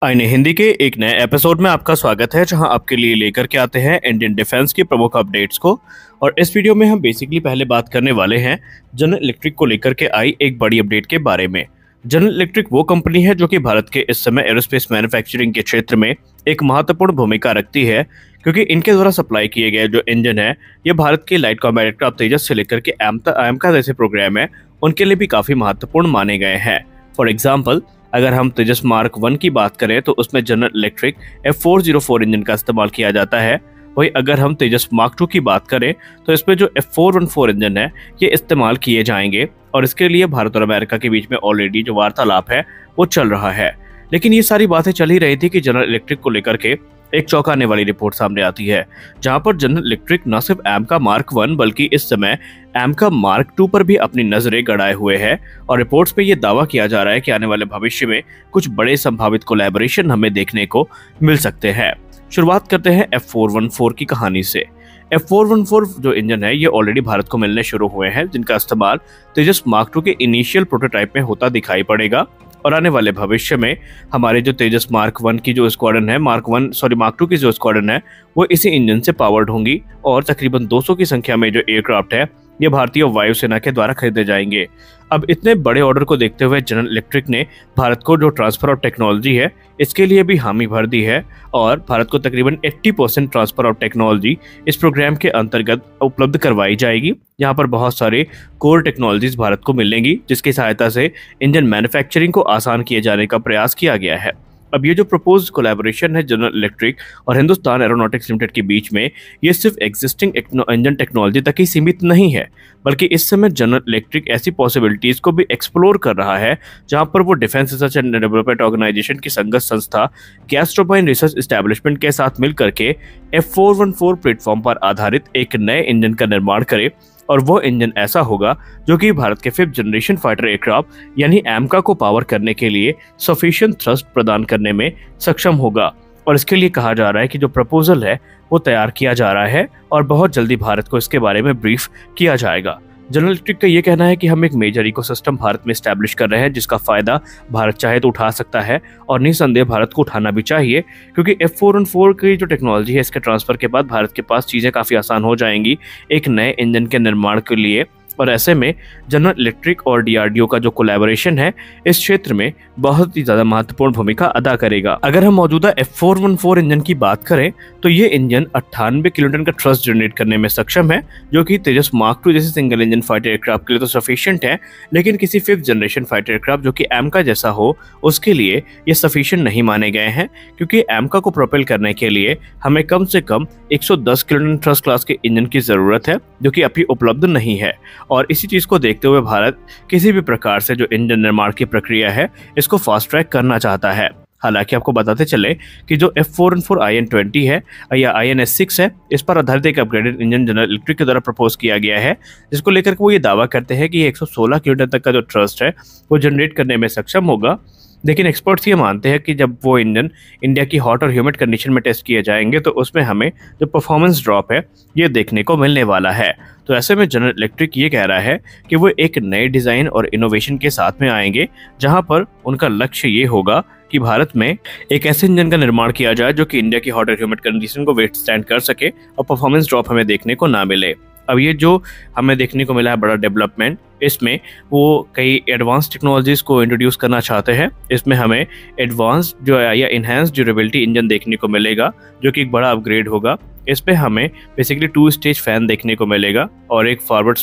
आईने हिंदी के एक नए एपिसोड में आपका स्वागत है, जहां आपके लिए लेकर के आते हैं इंडियन डिफेंस की प्रमुख अपडेट्स को। और इस वीडियो में हम बेसिकली पहले बात करने वाले हैं जनरल इलेक्ट्रिक को लेकर के आई एक बड़ी अपडेट के बारे में। जनरल इलेक्ट्रिक वो कंपनी है जो कि भारत के इस समय एरोस्पेस मैन्युफैक्चरिंग के क्षेत्र में एक महत्वपूर्ण भूमिका रखती है, क्योंकि इनके द्वारा सप्लाई किए गए जो इंजन है ये भारत के लाइट कॉम्बैट एयरक्राफ्ट तेजस से लेकर के एमका जैसे प्रोग्राम है उनके लिए भी काफी महत्वपूर्ण माने गए हैं। फॉर एग्जाम्पल, अगर हम तेजस मार्क 1 की बात करें तो उसमें जनरल इलेक्ट्रिक F404 इंजन का इस्तेमाल किया जाता है। वही अगर हम तेजस मार्क 2 की बात करें तो इसमें जो F414 इंजन है ये इस्तेमाल किए जाएंगे, और इसके लिए भारत और अमेरिका के बीच में ऑलरेडी जो वार्तालाप है वो चल रहा है। लेकिन ये सारी बातें चल ही रही थी कि जनरल इलेक्ट्रिक को लेकर के एक चौंकाने वाली रिपोर्ट सामने आती है, जहां पर जनरल इलेक्ट्रिक न सिर्फ एमका मार्क 1 बल्कि इस समय एमका मार्क 2 पर भी अपनी नजरें गड़ाए हुए है। और रिपोर्ट्स में ये दावा किया जा रहा है कि आने वाले भविष्य में कुछ बड़े संभावित कोलैबोरेशन हमें देखने को मिल सकते हैं। शुरुआत करते हैं F414 की कहानी से। F414 जो इंजन है ये ऑलरेडी भारत को मिलने शुरू हुए हैं, जिनका इस्तेमाल तेजस मार्क 2 के इनिशियल प्रोटोटाइप में होता दिखाई पड़ेगा। और आने वाले भविष्य में हमारे जो तेजस मार्क 1 की जो स्क्वाड्रन है मार्क 2 की जो स्क्वाड्रन है वो इसी इंजन से पावर्ड होंगी, और तकरीबन 200 की संख्या में जो एयरक्राफ्ट है ये भारतीय वायुसेना के द्वारा खरीदे जाएंगे। अब इतने बड़े ऑर्डर को देखते हुए जनरल इलेक्ट्रिक ने भारत को जो ट्रांसफर ऑफ टेक्नोलॉजी है इसके लिए भी हामी भर दी है, और भारत को तकरीबन 80% ट्रांसफर ऑफ टेक्नोलॉजी इस प्रोग्राम के अंतर्गत उपलब्ध करवाई जाएगी। यहाँ पर बहुत सारे कोर टेक्नोलॉजीज भारत को मिलेंगी, जिसकी सहायता से इंजन मैन्युफैक्चरिंग को आसान किए जाने का प्रयास किया गया है। अब ये जो प्रपोज कोलैबोरेशन है जनरल इलेक्ट्रिक और हिंदुस्तान एरोनॉटिक्स लिमिटेड के बीच में, ये सिर्फ एग्जिस्टिंग इंजन टेक्नोलॉजी तक ही सीमित नहीं है, बल्कि इस समय जनरल इलेक्ट्रिक ऐसी पॉसिबिलिटीज को भी एक्सप्लोर कर रहा है, जहां पर वो defence research and development organisation की संगत संस्था गैस टर्बाइन रिसर्च एस्टैब्लिशमेंट के साथ मिलकर के F414 प्लेटफॉर्म पर आधारित एक नए इंजन का निर्माण करे। और वो इंजन ऐसा होगा जो कि भारत के 5th जनरेशन फाइटर एयरक्राफ्ट यानी एमका को पावर करने के लिए सफिशिएंट थ्रस्ट प्रदान करने में सक्षम होगा। और इसके लिए कहा जा रहा है कि जो प्रपोजल है वो तैयार किया जा रहा है और बहुत जल्दी भारत को इसके बारे में ब्रीफ किया जाएगा। जनरल इलेक्ट्रिक का ये कहना है कि हम एक मेजर इकोसिस्टम भारत में एस्टैब्लिश कर रहे हैं, जिसका फायदा भारत चाहे तो उठा सकता है, और निसंदेह भारत को उठाना भी चाहिए, क्योंकि F414 की जो टेक्नोलॉजी है इसके ट्रांसफर के बाद भारत के पास चीज़ें काफ़ी आसान हो जाएंगी एक नए इंजन के निर्माण के लिए। और ऐसे में जनरल इलेक्ट्रिक और DRDO का जो कोलैबोरेशन है इस क्षेत्र में बहुत ही ज़्यादा महत्वपूर्ण भूमिका अदा करेगा। अगर हम मौजूदा F414 इंजन की बात करें तो ये इंजन 98 किलोन्यूटन का थ्रस्ट जनरेट करने में सक्षम है, जो कि तेजस मार्क 2 जैसे सिंगल इंजन फाइटर एयरक्राफ्ट के लिए तो सफिशिएंट है, लेकिन किसी 5th जनरेशन फाइटर एयरक्राफ्ट जो कि एमका जैसा हो उसके लिए ये सफिशिएंट नहीं माने गए हैं, क्योंकि एमका को प्रोपेल करने के लिए हमें कम से कम 110 किलोन्यूटन थ्रस्ट क्लास के इंजन की ज़रूरत है, जो कि अभी उपलब्ध नहीं है। और इसी चीज़ को देखते हुए भारत किसी भी प्रकार से जो इंजन निर्माण की प्रक्रिया है इसको फास्ट ट्रैक करना चाहता है। हालांकि आपको बताते चले कि जो F414 IN-20 है या INS-6 है, इस पर आधारित एक अपग्रेडेड इंजन जनरल इलेक्ट्रिक के द्वारा प्रपोज किया गया है, जिसको लेकर वो ये दावा करते हैं कि 116 किलोमीटर तक का जो थ्रस्ट है वो जनरेट करने में सक्षम होगा। लेकिन एक्सपर्ट्स ये मानते हैं कि जब वो इंजन इंडिया की हॉट और ह्यूमिड कंडीशन में टेस्ट किए जाएंगे तो उसमें हमें जो परफॉर्मेंस ड्रॉप है ये देखने को मिलने वाला है। तो ऐसे में जनरल इलेक्ट्रिक ये कह रहा है कि वो एक नए डिज़ाइन और इनोवेशन के साथ में आएंगे, जहां पर उनका लक्ष्य ये होगा कि भारत में एक ऐसे इंजन का निर्माण किया जाए जो कि इंडिया की हॉट और ह्यूमिड कंडीशन को विथस्टैंड कर सके और परफॉर्मेंस ड्रॉप हमें देखने को ना मिले। अब ये जो हमें देखने को मिला है बड़ा डेवलपमेंट, इसमें वो कई एडवांस टेक्नोलॉजीज़ को इंट्रोड्यूस करना चाहते हैं। इसमें हमें एडवांस जो या इनहैंस ड्यूरेबिलिटी इंजन देखने को मिलेगा, जो कि एक बड़ा अपग्रेड होगा। इस पे हमें बेसिकली 2 स्टेज फैन देखने को मिलेगा और एक forward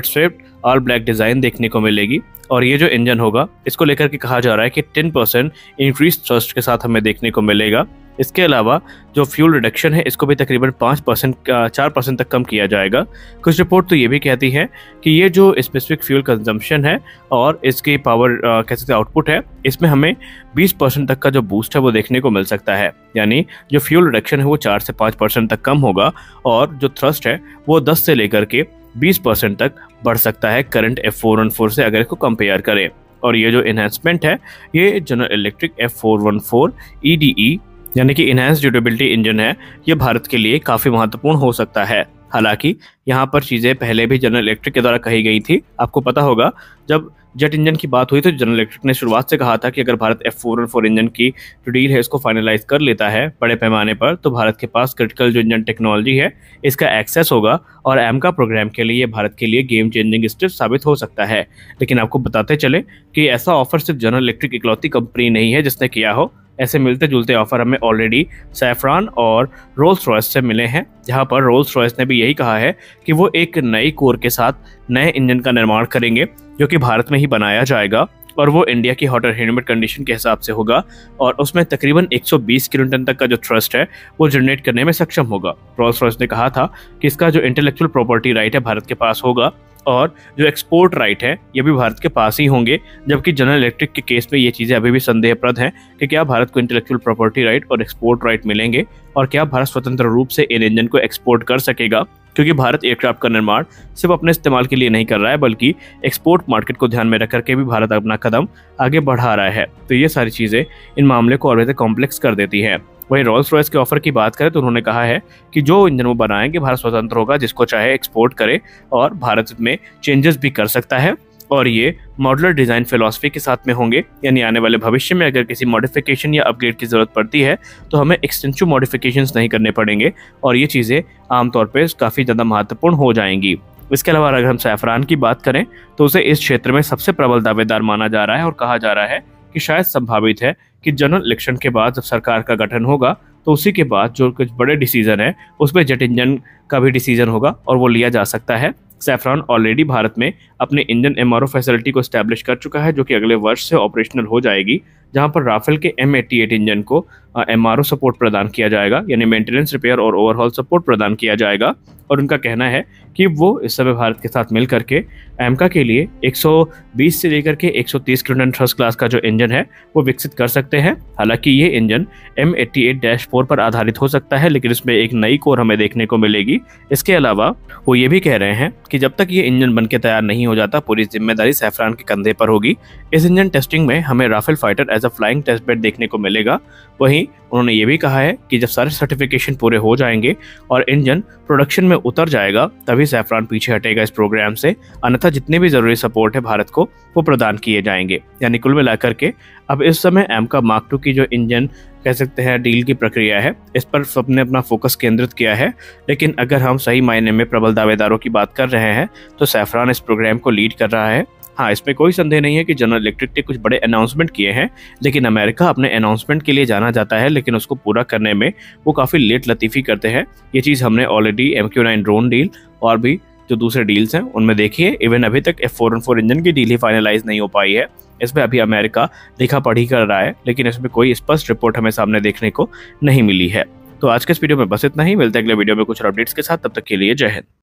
swept all black design देखने को मिलेगी। और ये जो इंजन होगा इसको लेकर के कहा जा रहा है कि 10% इंक्रीज थ्रस्ट के साथ हमें देखने को मिलेगा। इसके अलावा जो फ्यूल रिडक्शन है इसको भी तकरीबन 4% तक कम किया जाएगा। कुछ रिपोर्ट तो ये भी कहती है कि ये जो स्पेसिफिक फ्यूल कंजम्पशन है और इसकी पावर कह सकते आउटपुट है, इसमें हमें 20% तक का जो बूस्ट है वो देखने को मिल सकता है। यानी जो फ्यूल रिडक्शन है वो 4 से 5% तक कम होगा, और जो थ्रस्ट है वो 10 से लेकर के 20% तक बढ़ सकता है करंट F414 से, अगर इसको कंपेयर करें। और ये जो इन्हेंसमेंट है ये जनरल इलेक्ट्रिक F414 EDE यानी कि इनहैंस ड्यूरेबिलिटी इंजन है, ये भारत के लिए काफ़ी महत्वपूर्ण हो सकता है। हालांकि यहाँ पर चीज़ें पहले भी जनरल इलेक्ट्रिक के द्वारा कही गई थी। आपको पता होगा जब जेट इंजन की बात हुई तो जनरल इलेक्ट्रिक ने शुरुआत से कहा था कि अगर भारत F414 इंजन की जो डील है इसको फाइनलाइज कर लेता है बड़े पैमाने पर, तो भारत के पास क्रिटिकल जो इंजन टेक्नोलॉजी है इसका एक्सेस होगा और एमका प्रोग्राम के लिए भारत के लिए गेम चेंजिंग स्टेप साबित हो सकता है। लेकिन आपको बताते चले कि ऐसा ऑफर सिर्फ जनरल इलेक्ट्रिक इकलौती कंपनी नहीं है जिसने किया हो। ऐसे मिलते जुलते ऑफर हमें ऑलरेडी सैफरॉन और रोल्स रॉयस से मिले हैं, जहां पर रोल्स रॉयस ने भी यही कहा है कि वो एक नई कोर के साथ नए इंजन का निर्माण करेंगे जो कि भारत में ही बनाया जाएगा और वो इंडिया की हॉट और ह्यूमिड कंडीशन के हिसाब से होगा और उसमें तकरीबन 120 किलोटन तक का जो थ्रस्ट है वो जनरेट करने में सक्षम होगा। रोल्स रॉयस ने कहा था कि इसका जो इंटेलेक्चुअल प्रॉपर्टी राइट है भारत के पास होगा और जो एक्सपोर्ट राइट है ये भी भारत के पास ही होंगे, जबकि जनरल इलेक्ट्रिक के केस में ये चीज़ें अभी भी संदेहप्रद हैं कि क्या भारत को इंटेलेक्चुअल प्रॉपर्टी राइट और एक्सपोर्ट राइट मिलेंगे और क्या भारत स्वतंत्र रूप से इन इंजन को एक्सपोर्ट कर सकेगा, क्योंकि भारत एयरक्राफ्ट का निर्माण सिर्फ अपने इस्तेमाल के लिए नहीं कर रहा है बल्कि एक्सपोर्ट मार्केट को ध्यान में रख करके भी भारत अपना कदम आगे बढ़ा रहा है। तो ये सारी चीज़ें इन मामले को और ज़्यादा कॉम्प्लेक्स कर देती हैं। वहीं रोल्स रॉयस के ऑफर की बात करें तो उन्होंने कहा है कि जो इंजन वो बनाएंगे भारत स्वतंत्र होगा, जिसको चाहे एक्सपोर्ट करे और भारत में चेंजेस भी कर सकता है और ये मॉडुलर डिज़ाइन फिलॉसफी के साथ में होंगे, यानी आने वाले भविष्य में अगर किसी मॉडिफिकेशन या अपग्रेड की ज़रूरत पड़ती है तो हमें एक्सटेंसिव मॉडिफिकेशंस नहीं करने पड़ेंगे और ये चीज़ें आमतौर पर काफ़ी ज़्यादा महत्वपूर्ण हो जाएंगी। इसके अलावा अगर हम सैफरान की बात करें तो उसे इस क्षेत्र में सबसे प्रबल दावेदार माना जा रहा है और कहा जा रहा है कि शायद संभावित है कि जनरल इलेक्शन के बाद जब सरकार का गठन होगा तो उसी के बाद जो कुछ बड़े डिसीजन है उसमें जेट इंजन का भी डिसीजन होगा और वो लिया जा सकता है। सैफरॉन ऑलरेडी भारत में अपने इंजन एमआरओ फैसिलिटी को स्टैब्लिश कर चुका है जो कि अगले वर्ष से ऑपरेशनल हो जाएगी, जहां पर राफेल के M88 इंजन को एमआरओ सपोर्ट प्रदान किया जाएगा, यानी मेंटेनेंस, रिपेयर और ओवरहॉल सपोर्ट प्रदान किया जाएगा। और उनका कहना है कि वो इस समय भारत के साथ मिल करके एमका के लिए 120 से लेकर के 130 किलोटन थ्रस्ट क्लास का जो इंजन है वो विकसित कर सकते हैं। हालांकि ये इंजन M88-4 पर आधारित हो सकता है, लेकिन इसमें एक नई कोर हमें देखने को मिलेगी। इसके अलावा वो ये भी कह रहे हैं कि जब तक ये इंजन बनके तैयार नहीं हो जाता पूरी जिम्मेदारी सैफरान के कंधे पर होगी। इस इंजन टेस्टिंग में हमें Rafale fighter as a flying test bed देखने को मिलेगा। वहीं उन्होंने ये भी कहा है कि जब सारे सर्टिफिकेशन पूरे हो जाएंगे और इंजन प्रोडक्शन में उतर जाएगा तभी सैफरान पीछे हटेगा इस प्रोग्राम से, अन्यथा जितने भी जरूरी सपोर्ट है भारत को वो प्रदान किए जाएंगे। यानी कुल मिलाकर के अब इस समय एमका मार्क 2 की जो इंजन कह सकते हैं डील की प्रक्रिया है इस पर सबने अपना फोकस केंद्रित किया है। लेकिन अगर हम सही मायने में प्रबल दावेदारों की बात कर रहे हैं तो सैफरान इस प्रोग्राम को लीड कर रहा है। हाँ, इसमें कोई संदेह नहीं है कि जनरल इलेक्ट्रिक ने कुछ बड़े अनाउंसमेंट किए हैं, लेकिन अमेरिका अपने अनाउंसमेंट के लिए जाना जाता है लेकिन उसको पूरा करने में वो काफ़ी लेट लतीफ़ी करते हैं। ये चीज़ हमने ऑलरेडी MQ-9 ड्रोन डील और भी जो दूसरे डील्स हैं उनमें देखी है। इवन अभी तक F414 इंजन की डील ही फाइनलाइज नहीं हो पाई है, इसमें अभी अमेरिका लिखा पढ़ी कर रहा है, लेकिन इसमें कोई स्पष्ट रिपोर्ट हमें सामने देखने को नहीं मिली है। तो आज के इस वीडियो में बस इतना ही, मिलते हैं अगले वीडियो में कुछ अपडेट्स के साथ, तब तक के लिए जय हिंद।